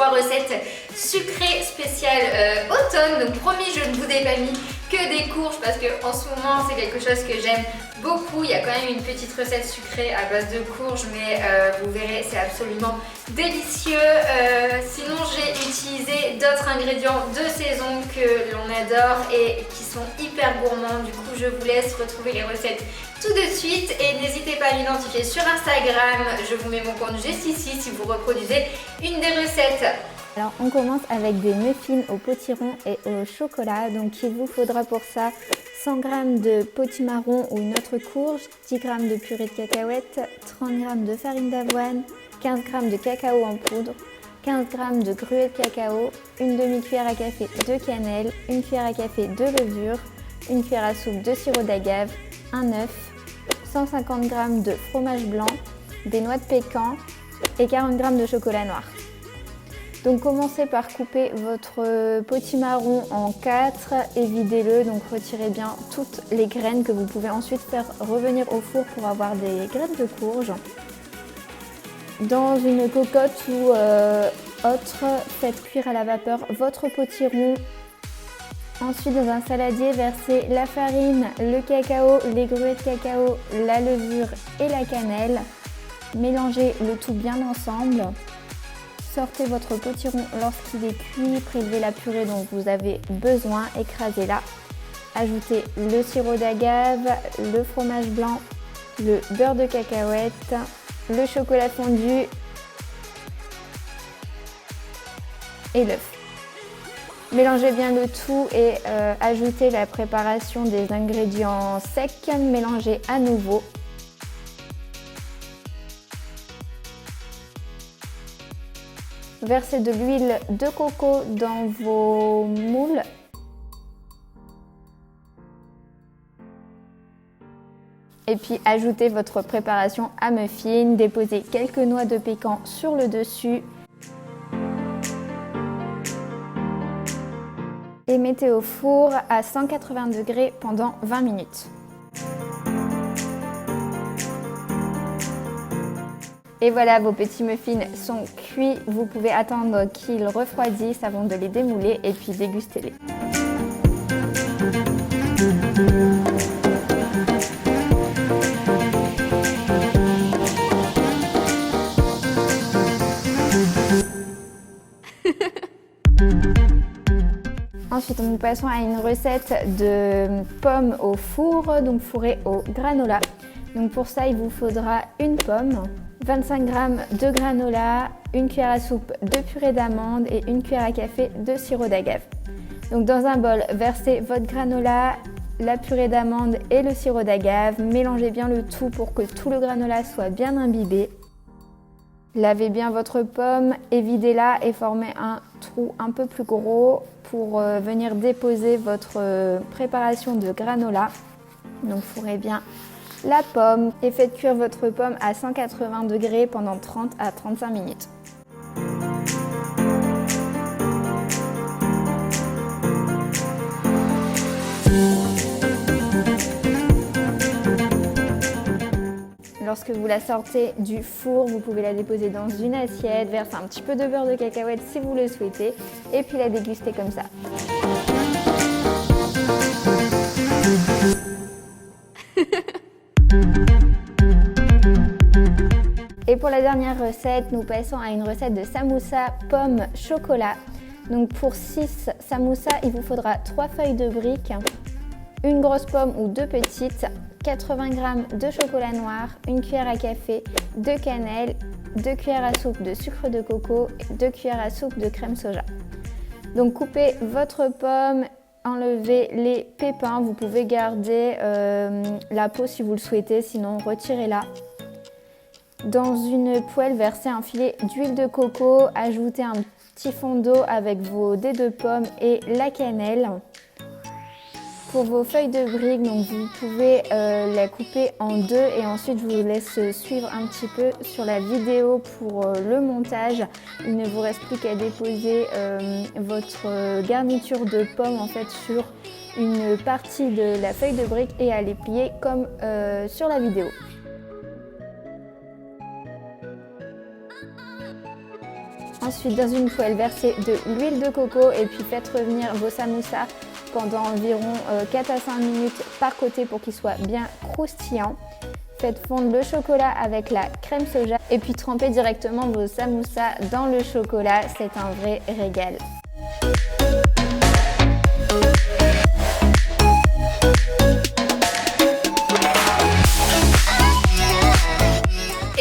3 recettes sucrées spéciales automne. Donc promis, je ne vous ai pas mis que des courges parce que en ce moment c'est quelque chose que j'aime beaucoup. Il y a quand même une petite recette sucrée à base de courges, mais vous verrez, c'est absolument délicieux. Sinon j'ai utilisé d'autres ingrédients de saison que l'on adore et qui sont hyper gourmands. Du coup je vous laisse retrouver les recettes tout de suite et n'hésitez pas à m'identifier sur Instagram. Je vous mets mon compte juste ici si vous reproduisez une des recettes. Alors on commence avec des muffins au potiron et au chocolat. Donc il vous faudra pour ça 100 g de potimarron ou une autre courge, 10 g de purée de cacahuètes, 30 g de farine d'avoine, 15 g de cacao en poudre, 15 g de gruau de cacao, une demi-cuillère à café de cannelle, une cuillère à café de levure, une cuillère à soupe de sirop d'agave, un œuf, 150 g de fromage blanc, des noix de pécan et 40 g de chocolat noir. Donc commencez par couper votre potimarron en 4 et videz-le. Donc retirez bien toutes les graines que vous pouvez ensuite faire revenir au four pour avoir des graines de courge. Dans une cocotte ou autre, faites cuire à la vapeur votre potiron. Ensuite, dans un saladier, versez la farine, le cacao, les gruaux de cacao, la levure et la cannelle. Mélangez le tout bien ensemble. Sortez votre potiron lorsqu'il est cuit, prélevez la purée dont vous avez besoin, écrasez-la. Ajoutez le sirop d'agave, le fromage blanc, le beurre de cacahuète, le chocolat fondu et l'œuf. Mélangez bien le tout et ajoutez la préparation des ingrédients secs. Mélangez à nouveau. Versez de l'huile de coco dans vos moules. Et puis ajoutez votre préparation à muffins. Déposez quelques noix de pécan sur le dessus. Et mettez au four à 180 degrés pendant 20 minutes. Et voilà, vos petits muffins sont cuits. Vous pouvez attendre qu'ils refroidissent avant de les démouler et puis dégustez-les. Ensuite, nous passons à une recette de pommes au four, donc fourrées au granola. Donc pour ça, il vous faudra une pomme, 25 g de granola, une cuillère à soupe de purée d'amande et une cuillère à café de sirop d'agave. Donc dans un bol, versez votre granola, la purée d'amande et le sirop d'agave. Mélangez bien le tout pour que tout le granola soit bien imbibé. Lavez bien votre pomme et videz-la et formez un trou un peu plus gros pour venir déposer votre préparation de granola. Donc fourrez bien la pomme et faites cuire votre pomme à 180 degrés pendant 30 à 35 minutes. Lorsque vous la sortez du four, vous pouvez la déposer dans une assiette, verser un petit peu de beurre de cacahuète si vous le souhaitez et puis la déguster comme ça. Et pour la dernière recette, nous passons à une recette de samoussa pomme chocolat. Donc pour 6 samoussas, il vous faudra 3 feuilles de briques, une grosse pomme ou 2 petites, 80 g de chocolat noir, une cuillère à café de cannelle, 2 cuillères à soupe de sucre de coco, 2 cuillères à soupe de crème soja. Donc coupez votre pomme, enlevez les pépins, vous pouvez garder la peau si vous le souhaitez, sinon retirez-la. Dans une poêle, versez un filet d'huile de coco, ajoutez un petit fond d'eau avec vos dés de pommes et la cannelle. Pour vos feuilles de briques, donc vous pouvez la couper en deux et ensuite je vous laisse suivre un petit peu sur la vidéo pour le montage. Il ne vous reste plus qu'à déposer votre garniture de pommes en fait sur une partie de la feuille de brique et à les plier comme sur la vidéo. Ensuite, dans une poêle, versez de l'huile de coco et puis faites revenir vos samoussas pendant environ 4 à 5 minutes par côté pour qu'ils soient bien croustillants. Faites fondre le chocolat avec la crème soja et puis trempez directement vos samoussas dans le chocolat, c'est un vrai régal.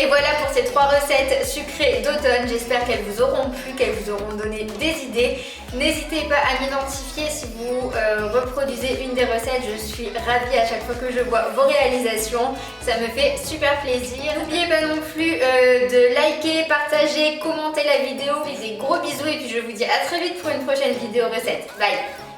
Et voilà pour ces 3 recettes sucrées d'automne. J'espère qu'elles vous auront plu, qu'elles vous auront donné des idées. N'hésitez pas à m'identifier si vous reproduisez une des recettes. Je suis ravie à chaque fois que je vois vos réalisations. Ça me fait super plaisir. N'oubliez pas non plus de liker, partager, commenter la vidéo. Des gros bisous et puis je vous dis à très vite pour une prochaine vidéo recette. Bye!